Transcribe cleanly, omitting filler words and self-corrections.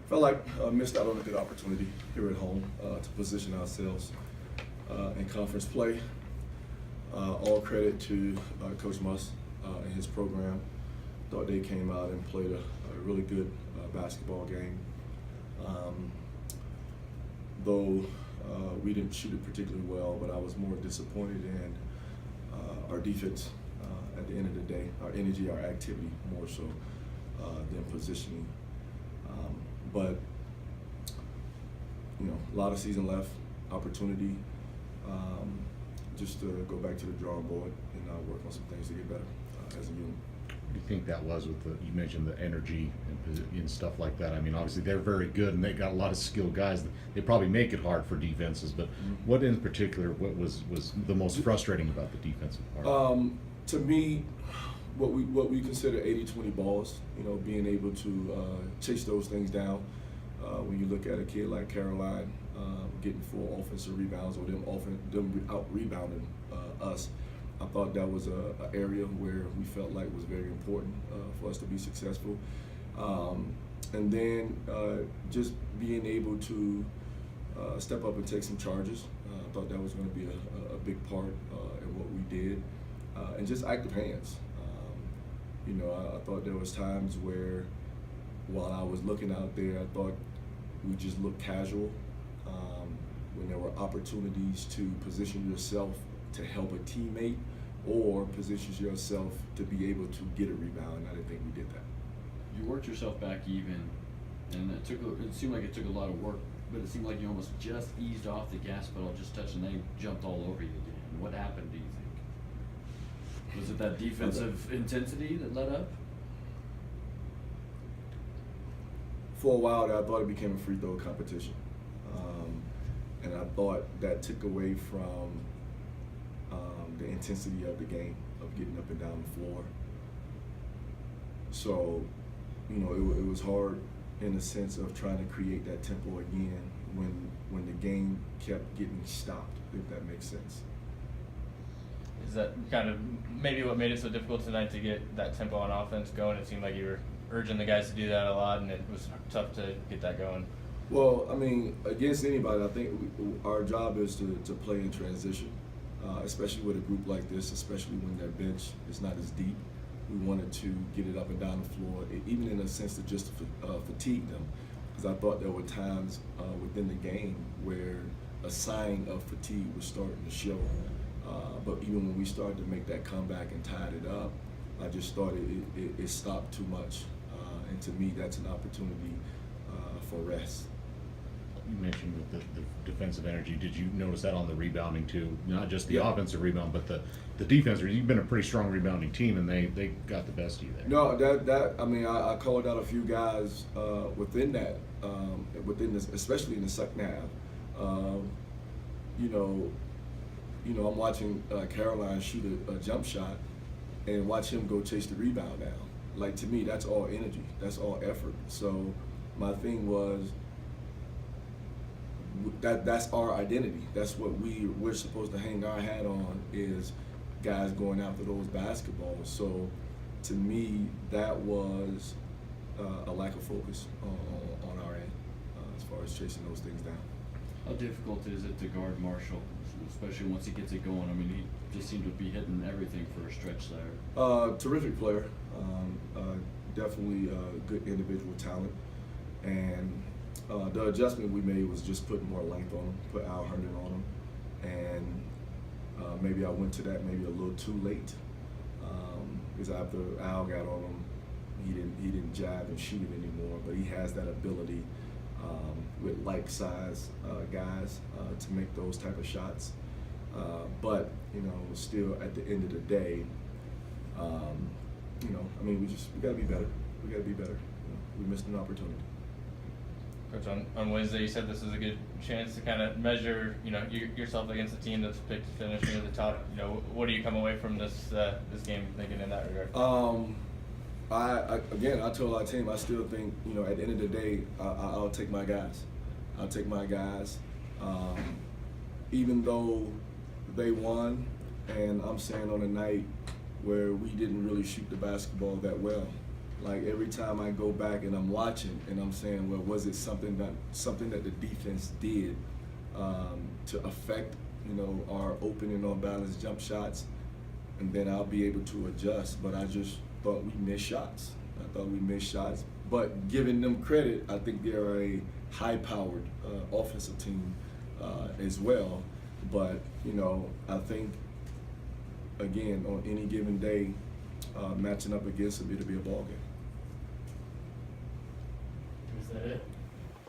Felt like missed out on a good opportunity here at home to position ourselves in conference play. All credit to Coach Muss and his program. Thought they came out and played a really good basketball game. Though we didn't shoot it particularly well, but I was more disappointed in our defense at the end of the day, our energy, our activity more so than positioning. But you know, a lot of season left, opportunity just to go back to the drawing board and work on some things to get better as a unit. What do you think that was with you mentioned the energy and stuff like that? I mean, obviously they're very good and they got a lot of skilled guys. They probably make it hard for defenses, but what in particular, what was the most frustrating about the defensive part? To me, what we consider 80-20 balls, you know, being able to chase those things down. When you look at a kid like Caroline getting 4 offensive rebounds or them out rebounding us, I thought that was an area where we felt like was very important for us to be successful. And then just being able to step up and take some charges. I thought that was going to be a big part in what we did. And just active hands. You know, I thought there was times where while I was looking out there, I thought we just looked casual. When there were opportunities to position yourself to help a teammate or position yourself to be able to get a rebound, I didn't think we did that. You worked yourself back even, and it seemed like it took a lot of work, but it seemed like you almost just eased off the gas pedal, just touched, and they jumped all over you again. What happened, do you think? Was it that defensive intensity that led up? For a while there, I thought it became a free throw competition. And I thought that took away from the intensity of the game, of getting up and down the floor. So, you know, it was hard in the sense of trying to create that tempo again when the game kept getting stopped, if that makes sense. Is that kind of maybe what made it so difficult tonight to get that tempo on offense going? It seemed like you were urging the guys to do that a lot, and it was tough to get that going. Well, I mean, against anybody, I think our job is to play in transition, especially with a group like this, especially when their bench is not as deep. We wanted to get it up and down the floor, even in a sense to just fatigue them, because I thought there were times within the game where a sign of fatigue was starting to show. But even when we started to make that comeback and tied it up, I just thought it stopped too much. And to me, that's an opportunity for rest. You mentioned with the defensive energy. Did you notice that on the rebounding too? Not just the offensive rebound, but the defense. You've been a pretty strong rebounding team, and they got the best of you there. No, I mean, I called out a few guys within that, within this, especially in the second half. You know, I'm watching Caroline shoot a jump shot, and watch him go chase the rebound down. Like, to me, that's all energy. That's all effort. So my thing was that's our identity. That's what we're supposed to hang our hat on, is guys going after those basketballs. So to me, that was a lack of focus on our end as far as chasing those things down. How difficult is it to guard Marshall, especially once he gets it going? I mean, he just seemed to be hitting everything for a stretch there. Terrific player, definitely good individual talent, and the adjustment we made was just putting more length on him, put Al Herndon on him, and maybe I went to that maybe a little too late, because after Al got on him, he didn't jab and shoot it anymore, but he has that ability with like-size guys to make those type of shots. But you know, still at the end of the day, you know, I mean, we got to be better. We got to be better. You know, we missed an opportunity. Coach, on Wednesday, you said this is a good chance to kind of measure, you know, yourself against a team that's picked to finish near the top. You know, what do you come away from this game thinking in that regard? I told our team, I still think, you know, at the end of the day, I'll take my guys. I'll take my guys. Even though they won, and I'm saying on a night where we didn't really shoot the basketball that well, Like every time I go back and I'm watching and I'm saying, well, was it something that the defense did to affect, you know, our open and on balance jump shots, and then I'll be able to adjust. But I just thought we missed shots. But giving them credit, I think they are a high-powered offensive team as well. But, you know, I think, again, on any given day, matching up against them, it'll be a ball game. Is that it?